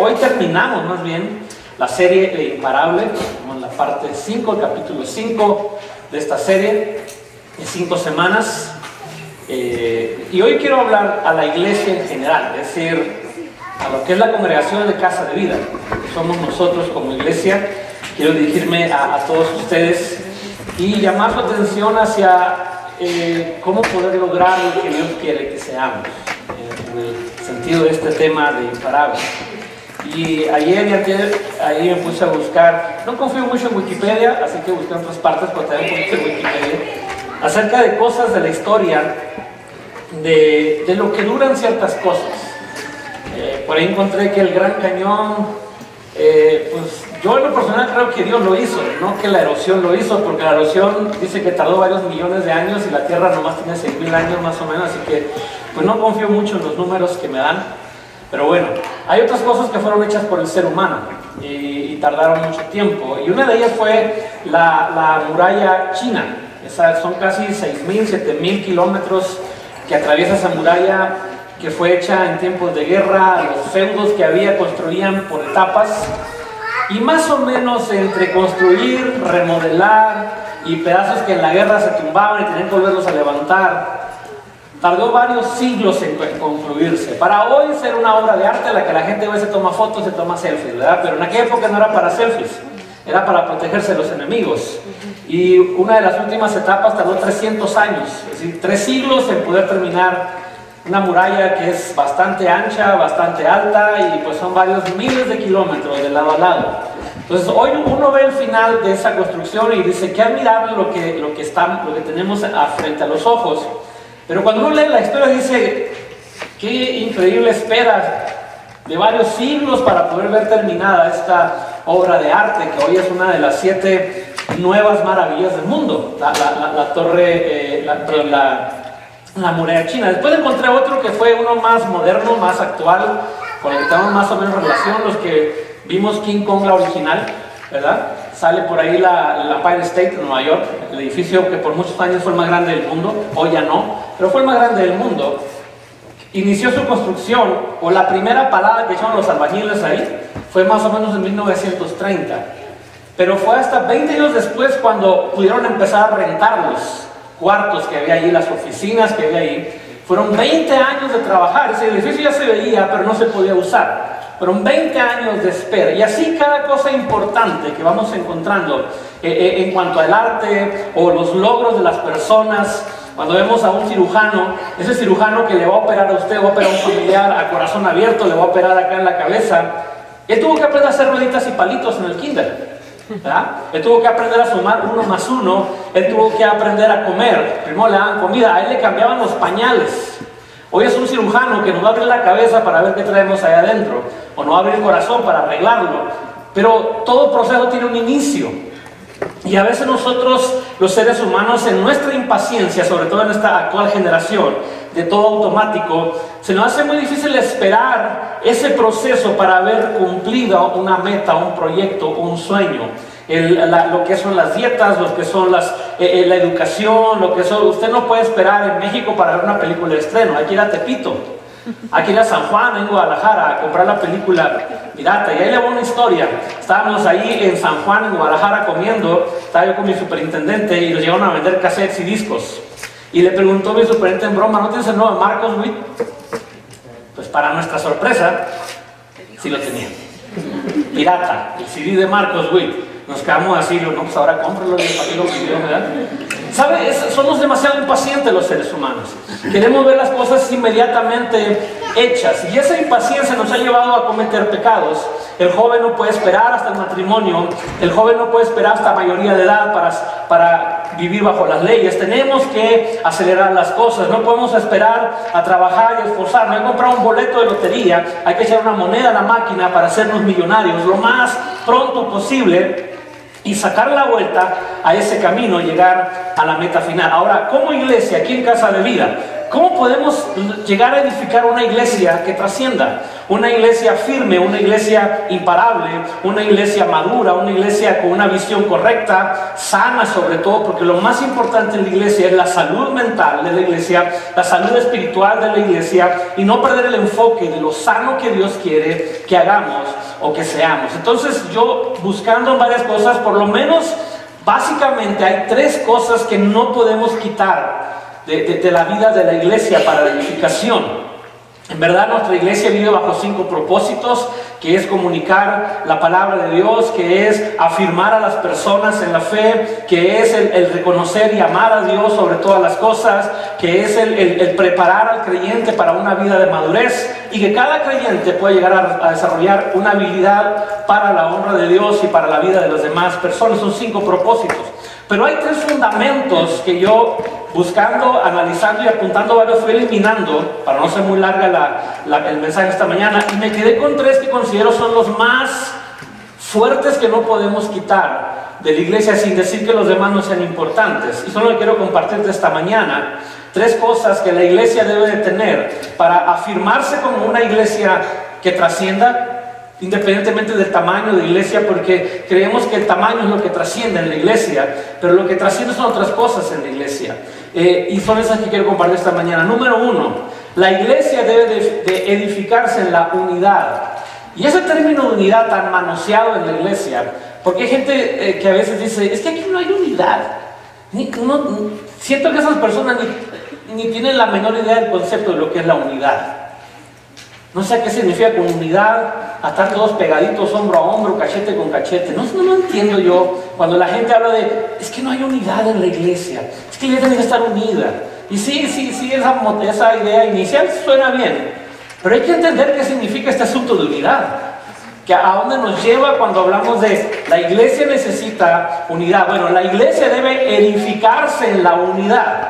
hoy terminamos más bien la serie de Imparable, en la parte 5, el capítulo 5 de esta serie, en 5 semanas. Y hoy quiero hablar a la iglesia en general, es decir, a lo que es la congregación de Casa de Vida, que somos nosotros como iglesia. Quiero dirigirme a todos ustedes y llamar su atención hacia cómo poder lograr lo que Dios quiere que seamos, en el sentido de este tema de Imparable. Y ayer y antes, ahí me puse a buscar, no confío mucho en Wikipedia, así que busqué en otras partes, pero también puse en Wikipedia, acerca de cosas de la historia, de lo que duran ciertas cosas. Por ahí encontré que el Gran Cañón, pues yo en lo personal creo que Dios lo hizo, no que la erosión lo hizo, porque la erosión dice que tardó varios millones de años y la Tierra nomás tiene 6.000 años más o menos, así que pues no confío mucho en los números que me dan. Pero bueno, hay otras cosas que fueron hechas por el ser humano y tardaron mucho tiempo, y una de ellas fue la muralla china. Son casi 6.000, 7.000 kilómetros que atraviesa esa muralla, que fue hecha en tiempos de guerra. Los feudos que había construían por etapas, y más o menos entre construir, remodelar y pedazos que en la guerra se tumbaban y tenían que volverlos a levantar, tardó varios siglos en concluirse. Para hoy ser una obra de arte, la que la gente hoy se toma fotos, se toma selfies, ¿verdad? Pero en aquella época no era para selfies, era para protegerse de los enemigos. Y una de las últimas etapas tardó 300 años, es decir, 3 siglos en poder terminar una muralla que es bastante ancha, bastante alta, y pues son varios miles de kilómetros de lado a lado. Entonces hoy uno ve el final de esa construcción y dice, qué admirable lo que tenemos frente a los ojos. Pero cuando uno lee la historia dice, qué increíble espera de varios siglos para poder ver terminada esta obra de arte, que hoy es una de las 7 nuevas maravillas del mundo, la torre, la muralla china. Después encontré otro que fue uno más moderno, más actual, con el que tenemos más o menos relación, los que vimos King Kong, la original, ¿verdad? Sale por ahí la Empire State en Nueva York, el edificio que por muchos años fue el más grande del mundo, hoy ya no, pero fue el más grande del mundo. Inició su construcción, o la primera parada que echaron los albañiles ahí, fue más o menos en 1930. Pero fue hasta 20 años después cuando pudieron empezar a rentar los cuartos que había ahí, las oficinas que había ahí. Fueron 20 años de trabajar, ese edificio ya se veía, pero no se podía usar. Fueron 20 años de espera, y así cada cosa importante que vamos encontrando en cuanto al arte o los logros de las personas. Cuando vemos a un cirujano, ese cirujano que le va a operar a usted, va a operar a un familiar a corazón abierto, le va a operar acá en la cabeza, él tuvo que aprender a hacer rueditas y palitos en el kinder, ¿verdad? Él tuvo que aprender a sumar 1 más 1, él tuvo que aprender a comer, primero le daban comida, a él le cambiaban los pañales. Hoy es un cirujano que nos va a abrir la cabeza para ver qué traemos allá adentro, o nos va a abrir el corazón para arreglarlo, pero todo proceso tiene un inicio. Y a veces nosotros, los seres humanos, en nuestra impaciencia, sobre todo en esta actual generación de todo automático, se nos hace muy difícil esperar ese proceso para haber cumplido una meta, un proyecto, un sueño. Lo que son las dietas, lo que son la educación, lo que son... Usted no puede esperar en México para ver una película de estreno, hay que ir a Tepito, hay que ir a San Juan, en Guadalajara, a comprar la película pirata. Y ahí le voy una historia. Estábamos ahí en San Juan, en Guadalajara, comiendo, estaba yo con mi superintendente y nos llegaron a vender cassettes y discos. Y le preguntó mi superintendente en broma, ¿no tienes el nuevo de Marcos Witt? Pues para nuestra sorpresa, sí lo tenía. Pirata, el CD de Marcos Witt. Nos quedamos así, no, pues ahora cómpralo, ¿para qué lo pidió, verdad? ¿Sabe? Somos demasiado impacientes los seres humanos. Queremos ver las cosas inmediatamente hechas, y esa impaciencia nos ha llevado a cometer pecados. El joven no puede esperar hasta el matrimonio, el joven no puede esperar hasta mayoría de edad para vivir bajo las leyes. Tenemos que acelerar las cosas, no podemos esperar a trabajar y esforzarnos. Hay que comprar un boleto de lotería, hay que echar una moneda a la máquina para hacernos millonarios lo más pronto posible y sacar la vuelta a ese camino, llegar a la meta final. Ahora, como iglesia, aquí en Casa de Vida, ¿Cómo podemos llegar a edificar una iglesia que trascienda? Una iglesia firme, una iglesia imparable, una iglesia madura, una iglesia con una visión correcta, sana sobre todo, porque lo más importante en la iglesia es la salud mental de la iglesia, la salud espiritual de la iglesia, y no perder el enfoque de lo sano que Dios quiere que hagamos o que seamos. Entonces yo, buscando varias cosas, por lo menos básicamente hay 3 cosas que no podemos quitar de la vida de la iglesia para la edificación. En verdad, nuestra iglesia vive bajo 5 propósitos, que es comunicar la palabra de Dios, que es afirmar a las personas en la fe, que es el reconocer y amar a Dios sobre todas las cosas, que es el preparar al creyente para una vida de madurez, y que cada creyente pueda llegar a desarrollar una habilidad para la honra de Dios y para la vida de las demás personas. Son 5 propósitos. Pero hay 3 fundamentos que yo, buscando, analizando y apuntando varios, fui eliminando, para no ser muy larga el mensaje esta mañana, y me quedé con 3 que considero son los más fuertes que no podemos quitar de la iglesia, sin decir que los demás no sean importantes. Y solo le quiero compartir de esta mañana 3 cosas que la iglesia debe de tener para afirmarse como una iglesia que trascienda, independientemente del tamaño de iglesia, porque creemos que el tamaño es lo que trasciende en la iglesia, pero lo que trasciende son otras cosas en la iglesia, y son esas que quiero compartir esta mañana. Número 1, la iglesia debe de edificarse en la unidad. Y ese término de unidad tan manoseado en la iglesia, porque hay gente que a veces dice, es que aquí no hay unidad. Siento que esas personas ni tienen la menor idea del concepto de lo que es la unidad. No sé qué significa comunidad, a estar todos pegaditos, hombro a hombro, cachete con cachete. No entiendo yo cuando la gente habla de, es que no hay unidad en la iglesia, es que la iglesia tiene que estar unida. Y sí, esa idea inicial suena bien, pero hay que entender qué significa este asunto de unidad. Que a dónde nos lleva cuando hablamos de la iglesia necesita unidad. Bueno, la iglesia debe edificarse en la unidad.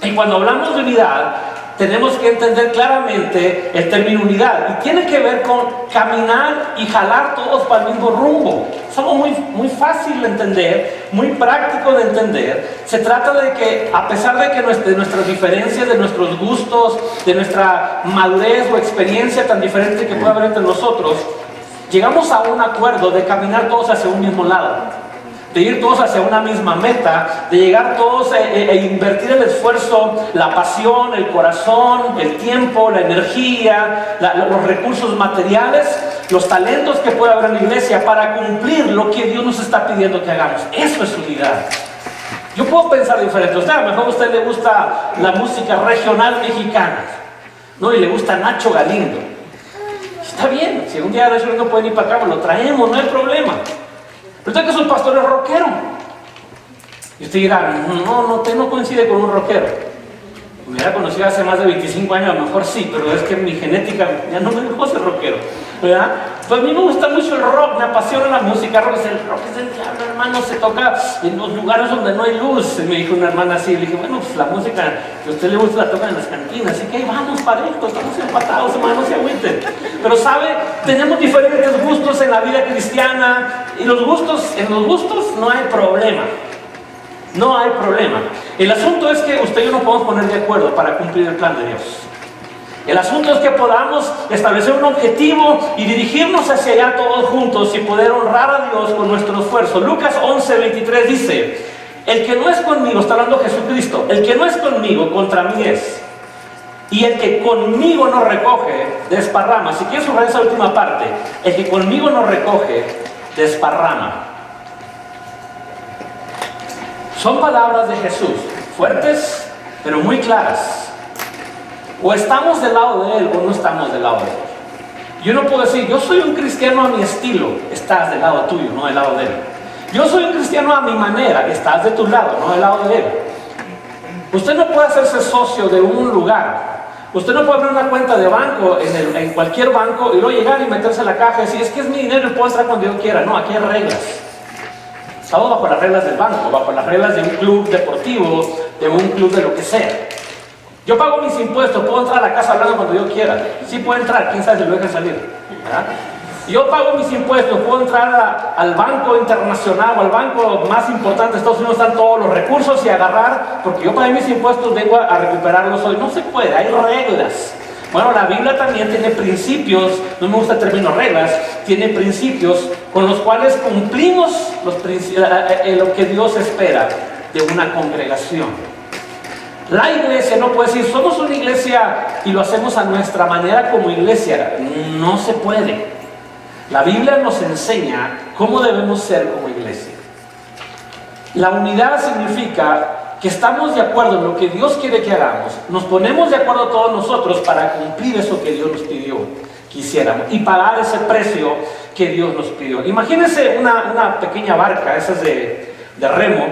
Y cuando hablamos de unidad, tenemos que entender claramente el término unidad, y tiene que ver con caminar y jalar todos para el mismo rumbo. Es algo muy fácil de entender, muy práctico de entender. Se trata de que, a pesar de que de nuestras diferencias, de nuestros gustos, de nuestra madurez o experiencia tan diferente que puede haber entre nosotros, llegamos a un acuerdo de caminar todos hacia un mismo lado, de ir todos hacia una misma meta, de llegar todos a invertir el esfuerzo, la pasión, el corazón, el tiempo, la energía, los recursos materiales, los talentos que puede haber en la iglesia para cumplir lo que Dios nos está pidiendo que hagamos. Eso es unidad. Yo puedo pensar diferente. A lo mejor a usted le gusta la música regional mexicana, ¿no? Y le gusta Nacho Galindo. Está bien, si un día Nacho no puede ir para acá, lo traemos, no hay problema. Pero usted que es un pastor rockero, y usted dirá, no coincide con un rockero. Me hubiera conocido hace más de 25 años, a lo mejor sí, pero es que mi genética ya no me dejó ser rockero, ¿verdad? Pues a mí me gusta mucho el rock, me apasiona la música. El rock es el diablo, hermano, se toca en los lugares donde no hay luz. Me dijo una hermana así, le dije, bueno, pues la música que a usted le gusta la tocan en las cantinas, así que ahí vamos parejos, estamos empatados, hermano, no se agüiten. Pero sabe, tenemos diferentes gustos en la vida cristiana, y en los gustos no hay problema. No hay problema. El asunto es que usted y yo nos podemos poner de acuerdo para cumplir el plan de Dios. El asunto es que podamos establecer un objetivo y dirigirnos hacia allá todos juntos y poder honrar a Dios con nuestro esfuerzo. Lucas 11:23 dice, el que no es conmigo, está hablando Jesucristo, el que no es conmigo, contra mí es. Y el que conmigo no recoge, desparrama. Si quieres subrayar esa última parte, el que conmigo no recoge, desparrama. Son palabras de Jesús, fuertes, pero muy claras. O estamos del lado de Él o no estamos del lado de Él. Yo no puedo decir, yo soy un cristiano a mi estilo, estás del lado tuyo, no del lado de Él. Yo soy un cristiano a mi manera, estás de tu lado, no del lado de Él. Usted no puede hacerse socio de un lugar. Usted no puede abrir una cuenta de banco en cualquier banco y luego llegar y meterse a la caja y decir, es que es mi dinero y puedo entrar cuando yo quiera. No, aquí hay reglas. Estamos bajo las reglas del banco, bajo las reglas de un club deportivo, de un club de lo que sea. Yo pago mis impuestos, puedo entrar a la casa hablando cuando yo quiera. Sí puedo entrar, quién sabe si lo dejan salir, ¿verdad? Yo pago mis impuestos, puedo entrar al banco internacional o al banco más importante de Estados Unidos, están todos los recursos y agarrar, porque yo pagué mis impuestos, vengo a recuperarlos hoy. No se puede, hay reglas. Bueno, la Biblia también tiene principios, no me gusta el término reglas, tiene principios con los cuales cumplimos lo que Dios espera de una congregación. La iglesia no puede decir, somos una iglesia y lo hacemos a nuestra manera como iglesia. No se puede. La Biblia nos enseña cómo debemos ser como iglesia. La unidad significa que estamos de acuerdo en lo que Dios quiere que hagamos, nos ponemos de acuerdo todos nosotros para cumplir eso que Dios nos pidió que hiciéramos y pagar ese precio que Dios nos pidió. Imagínense una pequeña barca, esa es de remo,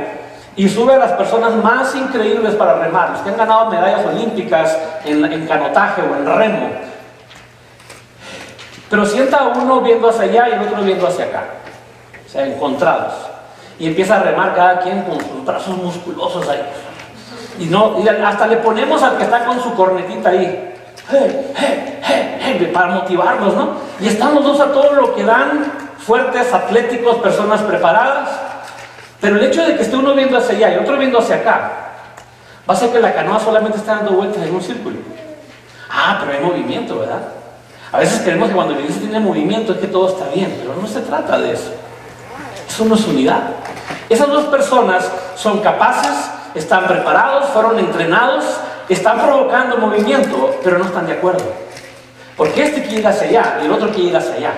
y sube a las personas más increíbles para remar, los que han ganado medallas olímpicas en canotaje o en remo. Pero sienta a uno viendo hacia allá y el otro viendo hacia acá, o sea, encontrados. Y empieza a remar cada quien con sus brazos musculosos ahí. Y hasta le ponemos al que está con su cornetita ahí, para motivarlos, ¿no? Y están los dos a todo lo que dan, fuertes, atléticos, personas preparadas. Pero el hecho de que esté uno viendo hacia allá y otro viendo hacia acá, va a hacer que la canoa solamente esté dando vueltas en un círculo. Ah, pero hay movimiento, ¿verdad? A veces creemos que cuando la iglesia tiene movimiento es que todo está bien, pero no se trata de eso. Eso no es unidad. Esas dos personas son capaces, están preparados, fueron entrenados, están provocando movimiento, pero no están de acuerdo. Porque este quiere ir hacia allá y el otro quiere ir hacia allá.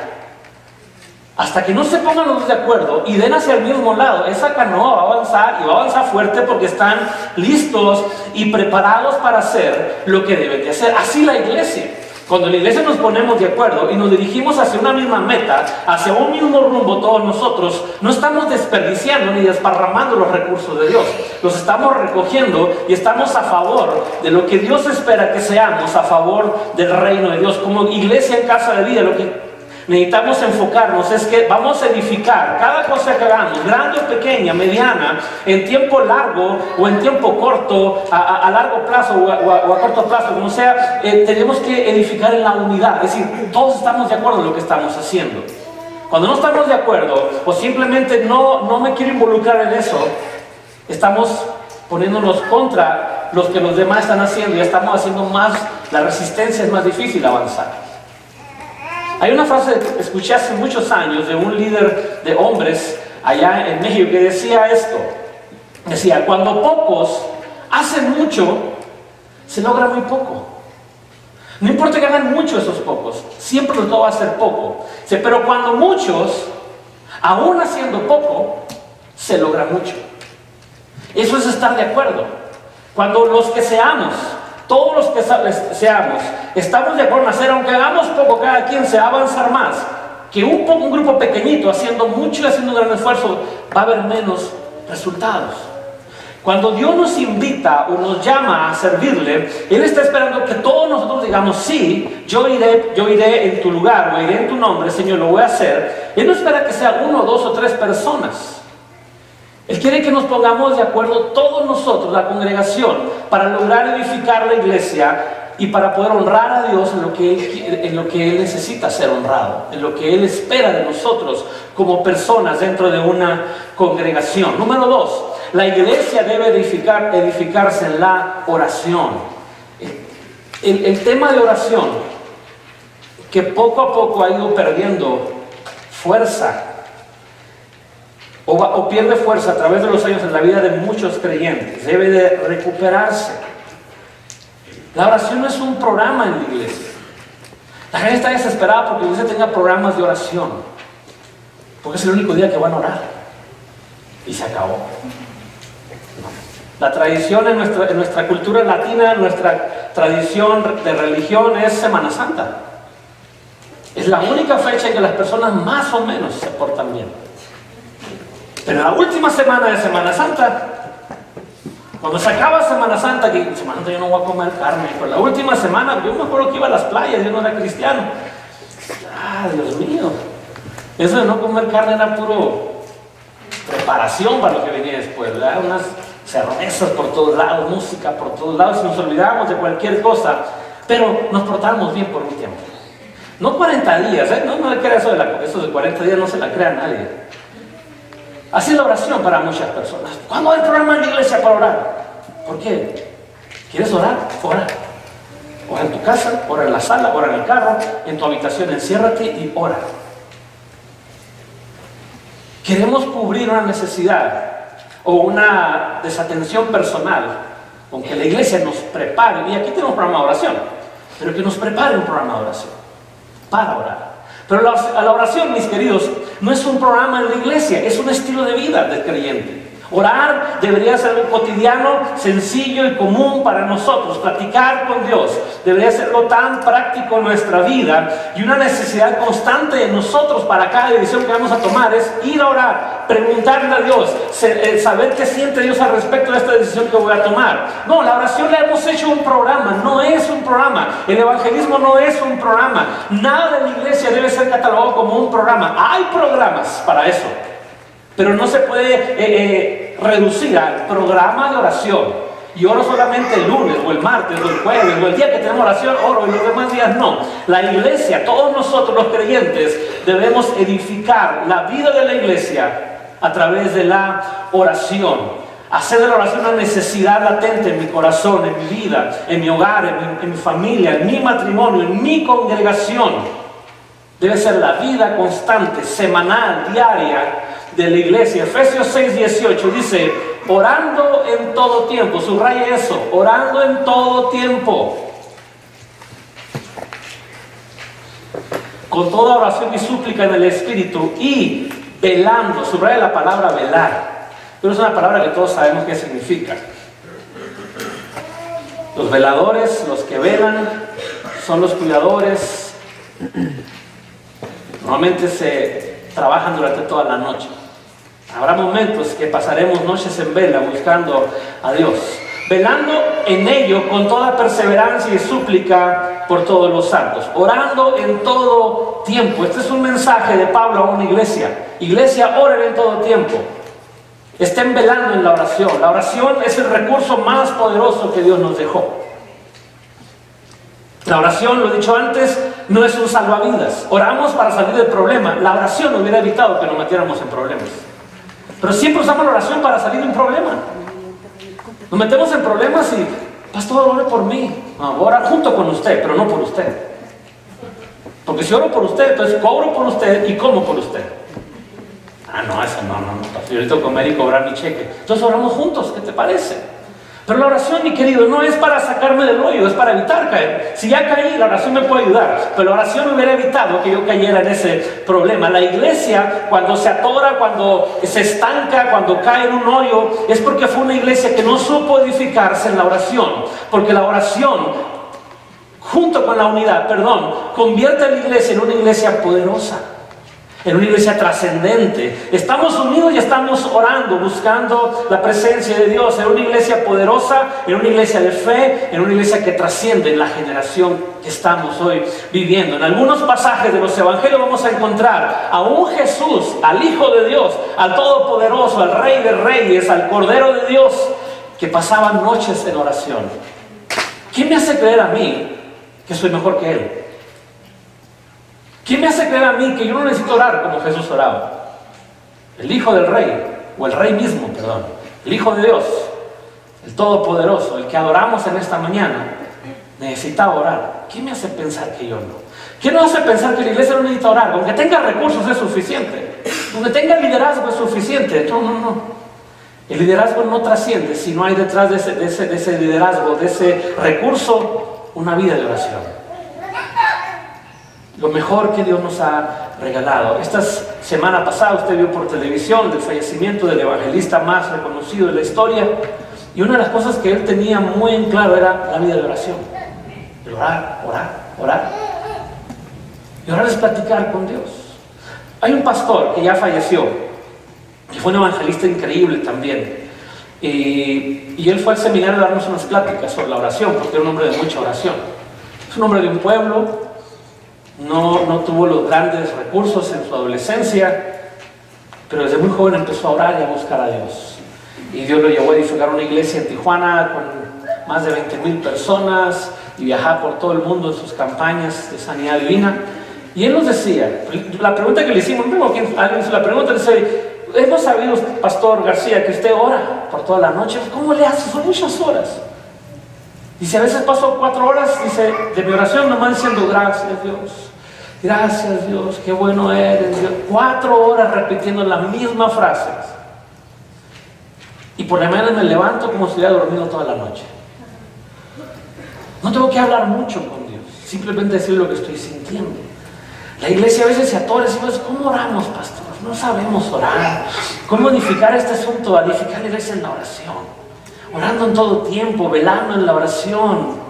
Hasta que no se pongan los dos de acuerdo y den hacia el mismo lado, esa canoa va a avanzar y va a avanzar fuerte porque están listos y preparados para hacer lo que deben de hacer. Así la iglesia. Cuando la iglesia nos ponemos de acuerdo y nos dirigimos hacia una misma meta, hacia un mismo rumbo todos nosotros, no estamos desperdiciando ni desparramando los recursos de Dios. Los estamos recogiendo y estamos a favor de lo que Dios espera que seamos, a favor del reino de Dios. Como iglesia en Casa de Vida, lo que necesitamos enfocarnos es que vamos a edificar cada cosa que hagamos, grande o pequeña, mediana, en tiempo largo o en tiempo corto, a largo plazo o a corto plazo, como sea, tenemos que edificar en la unidad. Es decir, todos estamos de acuerdo en lo que estamos haciendo. Cuando no estamos de acuerdo o simplemente no me quiero involucrar en eso, estamos poniéndonos contra los que los demás están haciendo y estamos haciendo más, la resistencia es más difícil avanzar. Hay una frase que escuché hace muchos años de un líder de hombres allá en México que decía esto. Decía, cuando pocos hacen mucho, se logra muy poco. No importa que hagan mucho esos pocos, siempre todo va a ser poco. Pero cuando muchos, aún haciendo poco, se logra mucho. Eso es estar de acuerdo. Cuando los que seamos, todos los que seamos, estamos de acuerdo en hacer, aunque hagamos poco cada quien, se va a avanzar más. Que un grupo pequeñito haciendo mucho y haciendo un gran esfuerzo, va a haber menos resultados. Cuando Dios nos invita o nos llama a servirle, Él está esperando que todos nosotros digamos, sí, yo iré en tu lugar, o iré en tu nombre, Señor, lo voy a hacer. Él no espera que sea 1, 2 o 3 personas. Él quiere que nos pongamos de acuerdo todos nosotros, la congregación, para lograr edificar la iglesia y para poder honrar a Dios en lo que Él necesita ser honrado, en lo que Él espera de nosotros como personas dentro de una congregación. Número 2, la iglesia debe edificarse en la oración. El tema de oración, que poco a poco ha ido perdiendo fuerza, o pierde fuerza a través de los años en la vida de muchos creyentes, debe de recuperarse. La oración no es un programa en la iglesia. La gente está desesperada porque la iglesia tenga programas de oración, porque es el único día que van a orar y se acabó. La tradición en nuestra cultura latina, nuestra tradición de religión es Semana Santa. Es la única fecha en que las personas más o menos se portan bien. Pero la última semana de Semana Santa, cuando se acaba Semana Santa, que en Semana Santa yo no voy a comer carne, pero la última semana, yo me acuerdo que iba a las playas, yo no era cristiano. Ah, Dios mío, eso de no comer carne era puro preparación para lo que venía después, ¿verdad? Unas cervezas por todos lados, música por todos lados, y nos olvidábamos de cualquier cosa, pero nos portábamos bien por un tiempo. No 40 días, no le crea eso de 40 días, no se la crea a nadie. Así es la oración para muchas personas. ¿Cuándo hay programa en la iglesia para orar? ¿Por qué? ¿Quieres orar? Ora. Ora en tu casa, ora en la sala, ora en el carro, en tu habitación, enciérrate y ora. Queremos cubrir una necesidad o una desatención personal con que la iglesia nos prepare, y aquí tenemos un programa de oración, pero que nos prepare un programa de oración para orar. Pero la oración, mis queridos, no es un programa en la iglesia, es un estilo de vida del creyente. Orar debería ser algo cotidiano, sencillo y común para nosotros. Platicar con Dios debería ser algo tan práctico en nuestra vida, y una necesidad constante de nosotros para cada decisión que vamos a tomar es ir a orar, preguntarle a Dios, saber qué siente Dios al respecto de esta decisión que voy a tomar. No, la oración la hemos hecho un programa, no es un programa. El evangelismo no es un programa. Nada de la iglesia debe ser catalogado como un programa. Hay programas para eso, pero no se puede reducir al programa de oración. Y oro solamente el lunes, o el martes, o el jueves, o el día que tenemos oración, oro, y los demás días no. La iglesia, todos nosotros los creyentes, debemos edificar la vida de la iglesia a través de la oración. Hacer de la oración una necesidad latente en mi corazón, en mi vida, en mi hogar, en mi familia, en mi matrimonio, en mi congregación. Debe ser la vida constante, semanal, diaria de la iglesia. Efesios 6:18 dice: orando en todo tiempo. Subraya eso, orando en todo tiempo, con toda oración y súplica en el Espíritu, y velando. Subraya la palabra velar, pero es una palabra que todos sabemos qué significa. Los veladores, los que velan, son los cuidadores. Normalmente se trabajan durante toda la noche. Habrá momentos que pasaremos noches en vela buscando a Dios, velando en ello con toda perseverancia y súplica por todos los santos, orando en todo tiempo. Este es un mensaje de Pablo a una iglesia. Iglesia, oren en todo tiempo. Estén velando en la oración. La oración es el recurso más poderoso que Dios nos dejó. La oración, lo he dicho antes, no es un salvavidas. Oramos para salir del problema. La oración hubiera evitado que nos metiéramos en problemas. Pero siempre usamos la oración para salir de un problema. Nos metemos en problemas y: pastor, ore por mí. No, voy a orar junto con usted, pero no por usted. Porque si oro por usted, entonces cobro por usted y como por usted. Ah, no, eso no, pastor, yo necesito comer y cobrar mi cheque. Entonces oramos juntos, ¿qué te parece? Pero la oración, mi querido, no es para sacarme del hoyo, es para evitar caer. Si ya caí, la oración me puede ayudar, pero la oración me hubiera evitado que yo cayera en ese problema. La iglesia, cuando se atora, cuando se estanca, cuando cae en un hoyo, es porque fue una iglesia que no supo edificarse en la oración. Porque la oración, junto con la unidad, convierte a la iglesia en una iglesia poderosa, en una iglesia trascendente. Estamos unidos y estamos orando, buscando la presencia de Dios, en una iglesia poderosa, en una iglesia de fe, en una iglesia que trasciende en la generación que estamos hoy viviendo. En algunos pasajes de los evangelios vamos a encontrar a un Jesús, al Hijo de Dios, al Todopoderoso, al Rey de Reyes, al Cordero de Dios, que pasaban noches en oración. ¿Quién me hace creer a mí que soy mejor que Él? ¿Quién me hace creer a mí que yo no necesito orar como Jesús oraba? El Hijo del Rey, o el Rey mismo, el Hijo de Dios, el Todopoderoso, el que adoramos en esta mañana, necesitaba orar. ¿Quién me hace pensar que yo no? ¿Quién nos hace pensar que la iglesia no necesita orar? Aunque tenga recursos es suficiente, aunque tenga liderazgo es suficiente. No. El liderazgo no trasciende si no hay detrás de ese liderazgo, de ese recurso, una vida de oración. Lo mejor que Dios nos ha regalado. Esta semana pasada usted vio por televisión el fallecimiento del evangelista más reconocido de la historia, y una de las cosas que él tenía muy en claro era la vida de oración. El orar. Y orar es platicar con Dios. Hay un pastor que ya falleció, que fue un evangelista increíble también, y él fue al seminario a darnos unas pláticas sobre la oración, porque era un hombre de mucha oración. Es un hombre de un pueblo. No tuvo los grandes recursos en su adolescencia, pero desde muy joven empezó a orar y a buscar a Dios. Y Dios lo llevó a edificar una iglesia en Tijuana con más de 20,000 personas y viajar por todo el mundo en sus campañas de sanidad divina. Y él nos decía, la pregunta que le hicimos, alguien hizo la pregunta, dice, hemos sabido, Pastor García, que usted ora por toda la noche. ¿Cómo le hace? Son muchas horas. Dice, a veces paso 4 horas, dice, de mi oración nomás diciendo, gracias Dios. Gracias Dios, qué bueno eres Dios. 4 horas repitiendo las mismas frases. Y por la mañana me levanto como si hubiera dormido toda la noche. No tengo que hablar mucho con Dios, simplemente decir lo que estoy sintiendo. La iglesia a veces se atora y decimos, ¿cómo oramos, pastor? No sabemos orar. ¿Cómo edificar este asunto? Edificar la iglesia en la oración. Orando en todo tiempo, velando en la oración.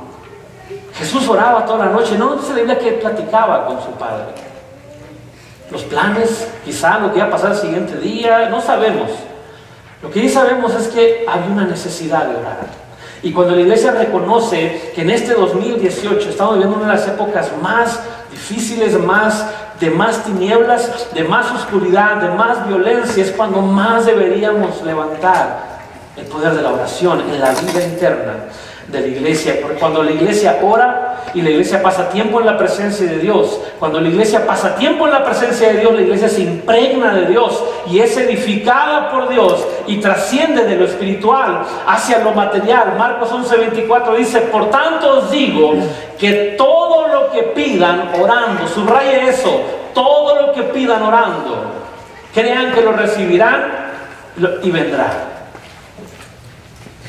Jesús oraba toda la noche. No dice la Biblia que platicaba con su Padre. Los planes, quizá lo que iba a pasar el siguiente día, no sabemos. Lo que sí sabemos es que había una necesidad de orar. Y cuando la iglesia reconoce que en este 2018 estamos viviendo una de las épocas más difíciles, de más tinieblas, de más oscuridad, de más violencia, es cuando más deberíamos levantar el poder de la oración en la vida interna de la iglesia. Porque cuando la iglesia ora y la iglesia pasa tiempo en la presencia de Dios, cuando la iglesia pasa tiempo en la presencia de Dios, la iglesia se impregna de Dios y es edificada por Dios y trasciende de lo espiritual hacia lo material. Marcos 11:24 dice, por tanto os digo que todo lo que pidan orando, subraye eso, todo lo que pidan orando, crean que lo recibirán y vendrá.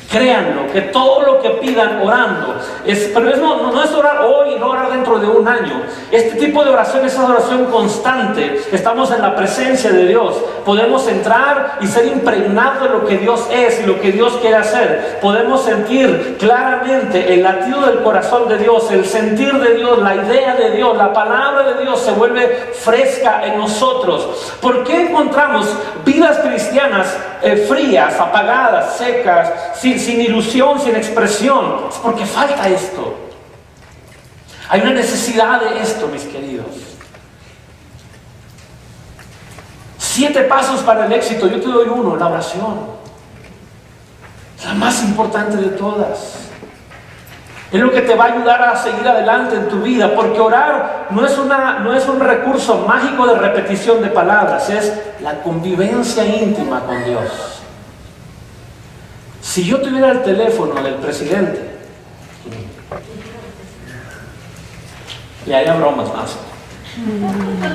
Créanlo, que todo lo que pidan orando, pero no es orar hoy y no orar dentro de un año. Este tipo de oración es una oración constante. Estamos en la presencia de Dios. Podemos entrar y ser impregnados de lo que Dios es y lo que Dios quiere hacer. Podemos sentir claramente el latido del corazón de Dios, el sentir de Dios, la idea de Dios, la palabra de Dios se vuelve fresca en nosotros. ¿Por qué encontramos vidas cristianas frías, apagadas, secas, sin ilusión, sin expresión? Es porque falta esto. Hay una necesidad de esto, mis queridos. 7 pasos para el éxito. Yo te doy uno, la oración. Es la más importante de todas. Es lo que te va a ayudar a seguir adelante en tu vida, porque orar no es un recurso mágico de repetición de palabras, es la convivencia íntima con Dios. Si yo tuviera el teléfono del presidente, le haría bromas más,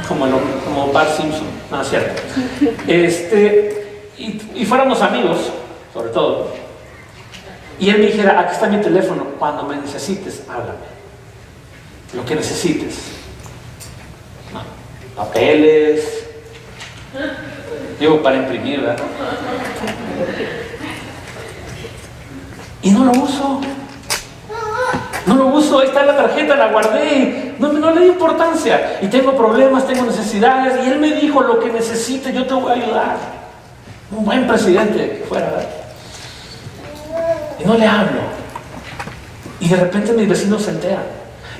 como Bart Simpson, no es cierto. Y fuéramos amigos, sobre todo. Y él me dijera, aquí está mi teléfono, cuando me necesites, háblame. Lo que necesites. No, papeles, digo, para imprimir, ¿verdad? Y no lo uso. No lo uso, ahí está la tarjeta, la guardé, no le di importancia. Y tengo problemas, tengo necesidades. Y él me dijo, lo que necesites, yo te voy a ayudar. Un buen presidente que fuera, ¿verdad? Y no le hablo. Y de repente mis vecinos se enteran.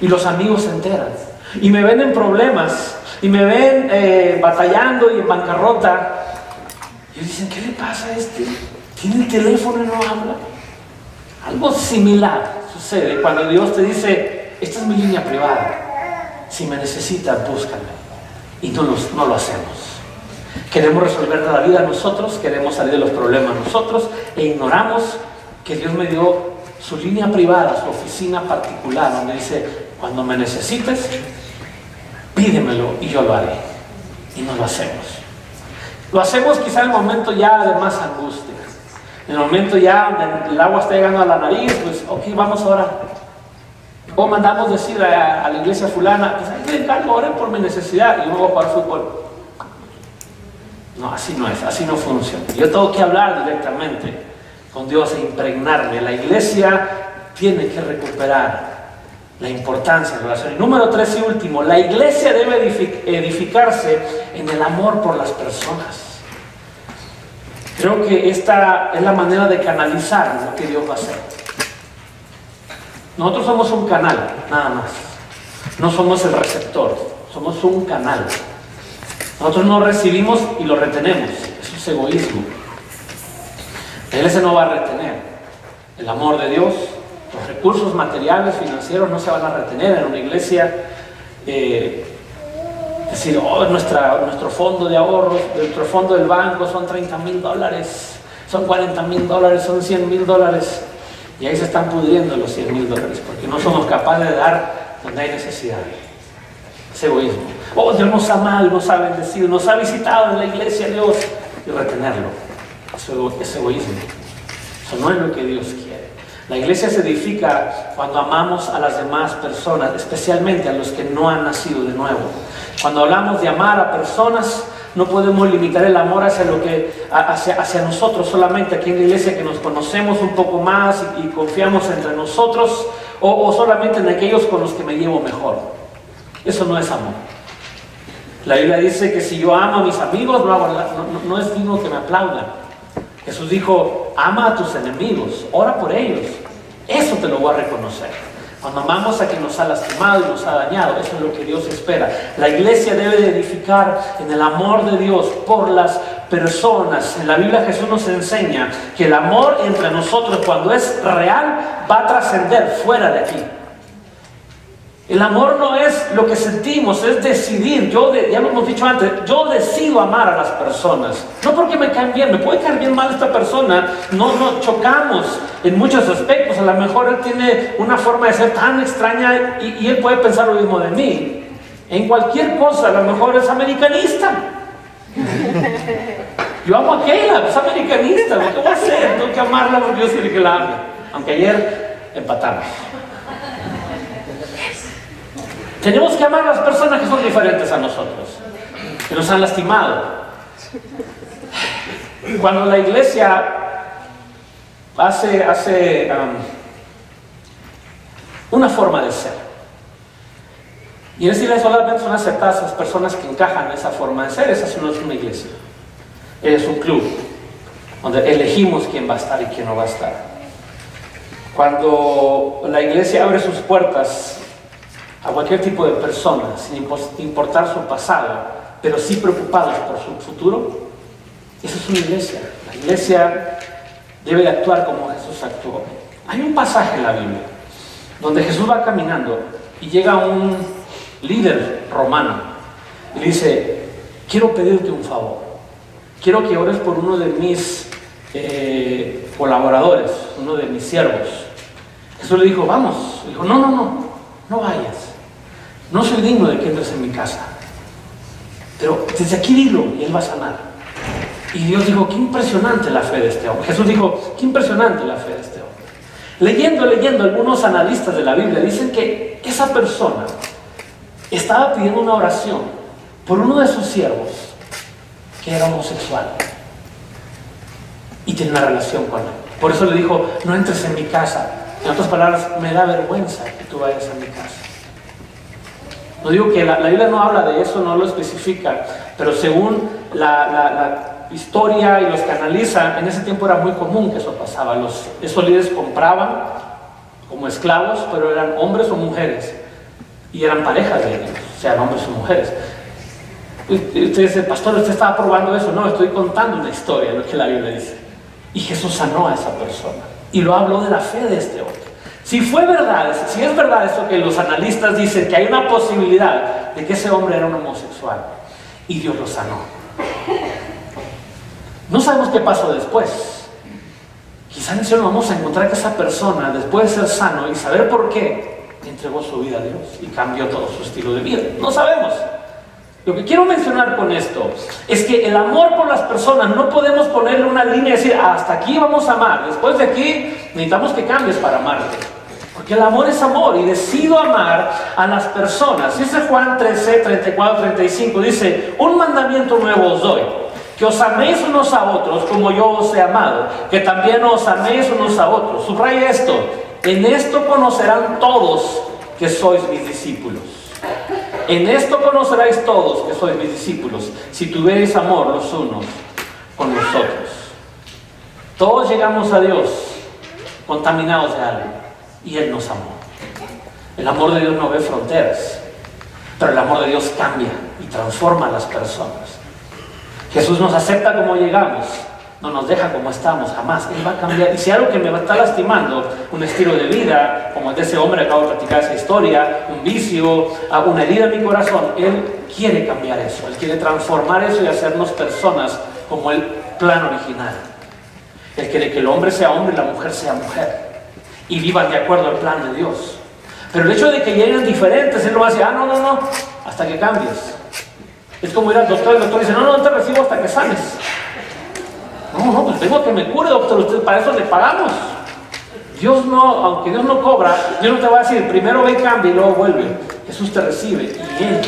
Y los amigos se enteran. Y me ven en problemas. Y me ven batallando y en bancarrota. Y dicen, ¿qué le pasa a este? Tiene el teléfono y no habla. Algo similar sucede cuando Dios te dice, esta es mi línea privada. Si me necesitas, búscame. Y no lo hacemos. Queremos resolver la vida nosotros. Queremos salir de los problemas nosotros. E ignoramos que Dios me dio su línea privada, su oficina particular, donde dice, cuando me necesites, pídemelo y yo lo haré. Y no lo hacemos. Lo hacemos quizá en el momento ya de más angustia. En el momento ya donde el agua está llegando a la nariz, pues, ok, vamos a orar. O mandamos decir a la iglesia fulana, pues, ahí te encargo, oren por mi necesidad, y yo me voy a jugar fútbol. No, así no es, así no funciona. Yo tengo que hablar directamente con Dios e impregnarme. La iglesia tiene que recuperar la importancia de la oración. Y número 3 y último, la iglesia debe edificarse en el amor por las personas. Creo que esta es la manera de canalizar lo que Dios va a hacer. Nosotros somos un canal, nada más. No somos el receptor, somos un canal. Nosotros no recibimos y lo retenemos. Eso es egoísmo. La iglesia no va a retener el amor de Dios. Los recursos materiales, financieros no se van a retener en una iglesia. Decir, oh, nuestro fondo de ahorros, nuestro fondo del banco son $30,000, son $40,000, son $100,000. Y ahí se están pudriendo los $100,000 porque no somos capaces de dar donde hay necesidad. Es egoísmo. Oh, Dios nos ha amado, nos ha bendecido, nos ha visitado en la iglesia, Dios, y retenerlo. Eso es egoísmo. Eso no es lo que Dios quiere. La iglesia se edifica cuando amamos a las demás personas, especialmente a los que no han nacido de nuevo. Cuando hablamos de amar a personas, no podemos limitar el amor hacia nosotros solamente aquí en la iglesia, que nos conocemos un poco más y confiamos entre nosotros, o solamente en aquellos con los que me llevo mejor. Eso no es amor. La Biblia dice que si yo amo a mis amigos, no es digno que me aplaudan. Jesús dijo, ama a tus enemigos, ora por ellos. Eso te lo voy a reconocer. Cuando amamos a quien nos ha lastimado y nos ha dañado, eso es lo que Dios espera. La iglesia debe de edificar en el amor de Dios por las personas. En la Biblia Jesús nos enseña que el amor entre nosotros, cuando es real, va a trascender fuera de aquí. El amor no es lo que sentimos, es decidir. Ya lo hemos dicho antes, yo decido amar a las personas. No porque me caen bien, me puede caer bien mal esta persona. No chocamos en muchos aspectos. A lo mejor él tiene una forma de ser tan extraña y él puede pensar lo mismo de mí. En cualquier cosa, a lo mejor es americanista. Yo amo a Keila, es americanista. ¿Qué voy a hacer? Tengo que amarla porque yo soy el que la ame. Aunque ayer empatamos. Tenemos que amar a las personas que son diferentes a nosotros, que nos han lastimado. Cuando la iglesia hace una forma de ser, y en esa iglesia solamente son aceptadas las personas que encajan en esa forma de ser, esa no es una iglesia, es un club donde elegimos quién va a estar y quién no va a estar. Cuando la iglesia abre sus puertas a cualquier tipo de persona, sin importar su pasado, pero sí preocupados por su futuro, eso es una iglesia. La iglesia debe de actuar como Jesús actuó. Hay un pasaje en la Biblia donde Jesús va caminando y llega un líder romano y le dice, quiero pedirte un favor, quiero que ores por uno de mis colaboradores, uno de mis siervos. Jesús le dijo, vamos. Le dijo, no vayas. No soy digno de que entres en mi casa, pero desde aquí dilo y él va a sanar. Y Dios dijo, qué impresionante la fe de este hombre. Jesús dijo, qué impresionante la fe de este hombre. Leyendo, algunos analistas de la Biblia dicen que esa persona estaba pidiendo una oración por uno de sus siervos que era homosexual y tiene una relación con él. Por eso le dijo, no entres en mi casa. En otras palabras, me da vergüenza que tú vayas a mi casa. No digo que la Biblia no habla de eso, no lo especifica, pero según la historia y los que analizan, en ese tiempo era muy común que eso pasaba. Esos líderes compraban como esclavos, pero eran hombres o mujeres, y eran parejas de ellos, o sea, hombres o mujeres. Usted dice, pastor, ¿usted estaba probando eso? No, estoy contando una historia, lo que la Biblia dice. Y Jesús sanó a esa persona, y lo habló de la fe de este hombre. Si es verdad eso que los analistas dicen, que hay una posibilidad de que ese hombre era un homosexual y Dios lo sanó. No sabemos qué pasó después. Quizá en el cielo vamos a encontrar que esa persona, después de ser sano y saber por qué, entregó su vida a Dios y cambió todo su estilo de vida. No sabemos. Lo que quiero mencionar con esto es que el amor por las personas no podemos ponerle una línea y decir, hasta aquí vamos a amar, después de aquí necesitamos que cambies para amarte. Porque el amor es amor y decido amar a las personas. Dice Juan 13, 34, 35, dice, un mandamiento nuevo os doy, que os améis unos a otros como yo os he amado, que también os améis unos a otros. Subraya esto, en esto conocerán todos que sois mis discípulos. En esto conoceráis todos que sois mis discípulos, si tuvierais amor los unos con los otros. Todos llegamos a Dios contaminados de algo, y Él nos amó. El amor de Dios no ve fronteras, pero el amor de Dios cambia y transforma a las personas. Jesús nos acepta como llegamos, no nos deja como estamos, jamás. Él va a cambiar. Y si algo que me está lastimando, un estilo de vida, como el de ese hombre, acabo de platicar esa historia, un vicio, una herida en mi corazón, Él quiere cambiar eso. Él quiere transformar eso y hacernos personas como el plan original. Él quiere que el hombre sea hombre y la mujer sea mujer. Y vivan de acuerdo al plan de Dios. Pero el hecho de que lleguen diferentes, Él no va a decir, no, hasta que cambies. Es como ir al doctor, el doctor dice, no te recibo hasta que sanes. No, pues tengo que me cure, doctor, usted para eso le pagamos. Dios no, aunque Dios no cobra, Dios no te va a decir, primero ve y cambia y luego vuelve. Jesús te recibe y Él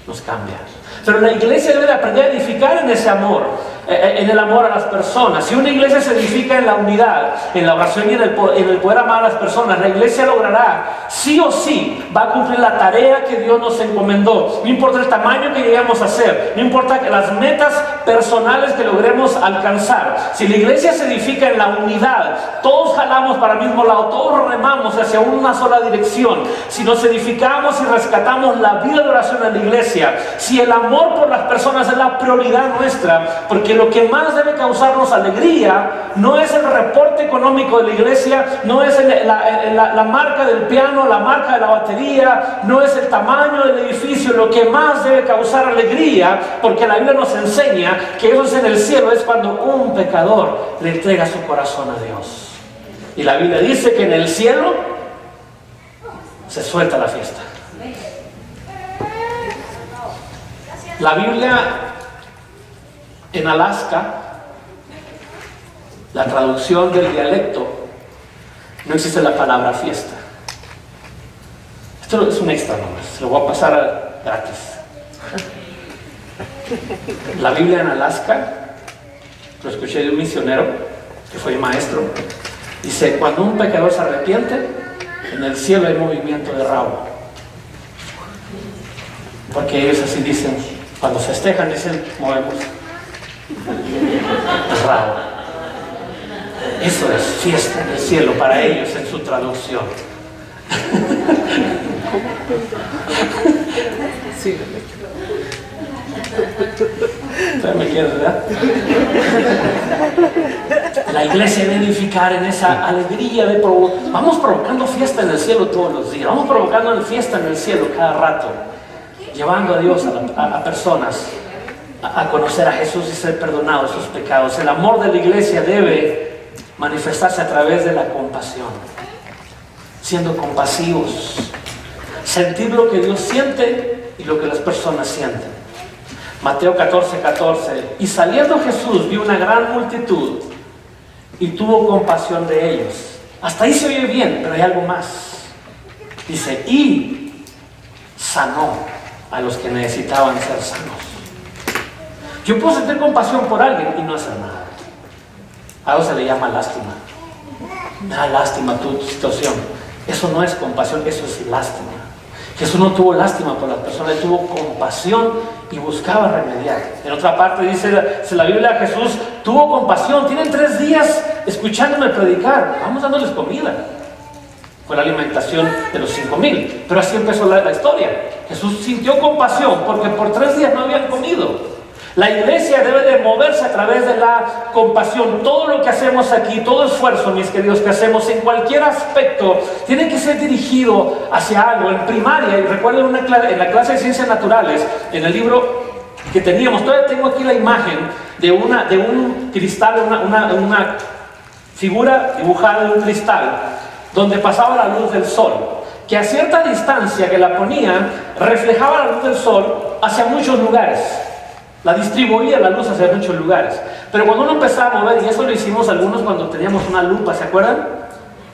nos cambia. Pero la iglesia debe de aprender a edificar en ese amor, en el amor a las personas. Si una iglesia se edifica en la unidad, en la oración y en el poder amar a las personas, la iglesia logrará, sí o sí, va a cumplir la tarea que Dios nos encomendó. No importa el tamaño que lleguemos a hacer, no importa las metas personales que logremos alcanzar. Si la iglesia se edifica en la unidad, todos jalamos para el mismo lado, todos remamos hacia una sola dirección. Si nos edificamos y rescatamos la vida de oración en la iglesia, si el amor por las personas es la prioridad nuestra, porque lo que más debe causarnos alegría no es el reporte económico de la iglesia, no es la marca del piano, la marca de la batería, no es el tamaño del edificio. Lo que más debe causar alegría, porque la Biblia nos enseña que eso es en el cielo, es cuando un pecador le entrega su corazón a Dios. Y la Biblia dice que en el cielo se suelta la fiesta. La Biblia en Alaska, la traducción del dialecto, no existe la palabra fiesta. Esto es un extra nomás, se lo voy a pasar gratis. La Biblia en Alaska, lo escuché de un misionero que fue maestro, dice, cuando un pecador se arrepiente, en el cielo hay movimiento de rabo. Porque ellos así dicen, cuando festejan dicen, movemos el rabo. Eso es fiesta en el cielo para ellos en su traducción. Sí. ¿Me quieres, verdad? La iglesia debe edificar en esa alegría de vamos provocando fiesta en el cielo todos los días, vamos provocando fiesta en el cielo cada rato, llevando a Dios a personas a conocer a Jesús y ser perdonados sus pecados. El amor de la iglesia debe manifestarse a través de la compasión, siendo compasivos, sentir lo que Dios siente y lo que las personas sienten. Mateo 14:14, y saliendo Jesús vio una gran multitud y tuvo compasión de ellos. Hasta ahí se oye bien, pero hay algo más. Dice, y sanó a los que necesitaban ser sanos. Yo puedo sentir compasión por alguien y no hacer nada. A eso se le llama lástima. Me da lástima tu situación. Eso no es compasión, eso es lástima. Jesús no tuvo lástima por las personas, él tuvo compasión y buscaba remediar. En otra parte dice la Biblia, Jesús tuvo compasión. Tienen 3 días escuchándome predicar, vamos dándoles comida. Fue la alimentación de los 5,000, pero así empezó la historia. Jesús sintió compasión porque por 3 días no habían comido. La iglesia debe de moverse a través de la compasión. Todo lo que hacemos aquí, todo esfuerzo, mis queridos, que hacemos en cualquier aspecto, tiene que ser dirigido hacia algo. En primaria, y recuerdo en la clase de ciencias naturales, en el libro que teníamos, todavía tengo aquí la imagen de un cristal, una figura dibujada de un cristal, donde pasaba la luz del sol, que a cierta distancia que la ponían, reflejaba la luz del sol hacia muchos lugares. La distribuía la luz hacia muchos lugares. Pero cuando uno empezaba a mover, y eso lo hicimos algunos cuando teníamos una lupa, ¿se acuerdan?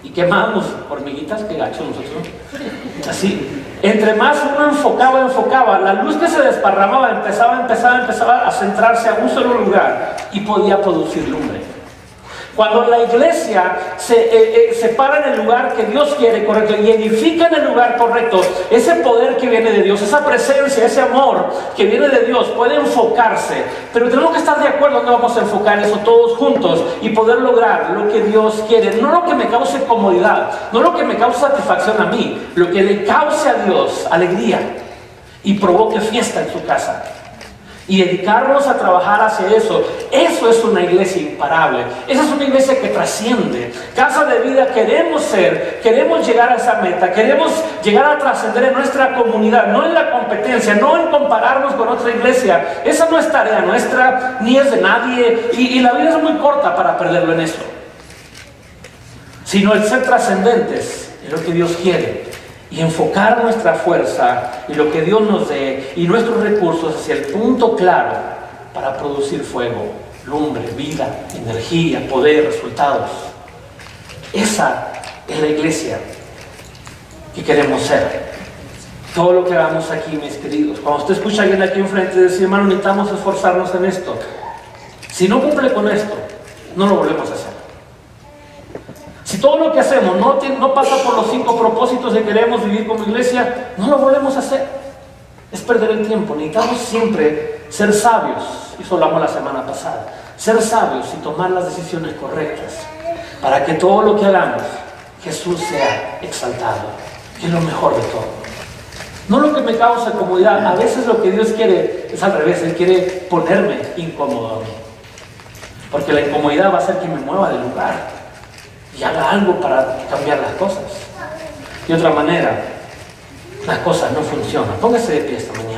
Y quemábamos hormiguitas, qué gacho nosotros, ¿no? Así, entre más uno enfocaba, la luz que se desparramaba empezaba a centrarse a un solo lugar y podía producir lumbre. Cuando la iglesia se para en el lugar que Dios quiere, correcto, y edifica en el lugar correcto, ese poder que viene de Dios, esa presencia, ese amor que viene de Dios puede enfocarse. Pero tenemos que estar de acuerdo en dónde vamos a enfocar eso todos juntos y poder lograr lo que Dios quiere. No lo que me cause comodidad, no lo que me cause satisfacción a mí, lo que le cause a Dios alegría y provoque fiesta en su casa. y dedicarnos a trabajar hacia eso. Eso es una iglesia imparable. Esa es una iglesia que trasciende. Casa de Vida queremos ser, queremos llegar a esa meta, queremos llegar a trascender en nuestra comunidad, no en la competencia, no en compararnos con otra iglesia. Esa no es tarea nuestra, ni es de nadie, y la vida es muy corta para perderlo en eso. Sino el ser trascendentes es lo que Dios quiere. Y enfocar nuestra fuerza y lo que Dios nos dé y nuestros recursos hacia el punto claro para producir fuego, lumbre, vida, energía, poder, resultados. Esa es la iglesia que queremos ser. Todo lo que hagamos aquí, mis queridos, cuando usted escucha a alguien aquí enfrente decir, hermano, necesitamos esforzarnos en esto. Si no cumple con esto, no lo volvemos a hacer. Si todo lo que hacemos no pasa por los 5 propósitos que queremos vivir como iglesia, no lo volvemos a hacer. Es perder el tiempo. Necesitamos siempre ser sabios. Eso lo hablamos la semana pasada. Ser sabios y tomar las decisiones correctas para que todo lo que hagamos, Jesús sea exaltado, que es lo mejor de todo. No lo que me causa comodidad. A veces lo que Dios quiere es al revés. Él quiere ponerme incómodo a mí. Porque la incomodidad va a hacer que me mueva del lugar y haga algo para cambiar las cosas. De otra manera, las cosas no funcionan. Póngase de pie esta mañana.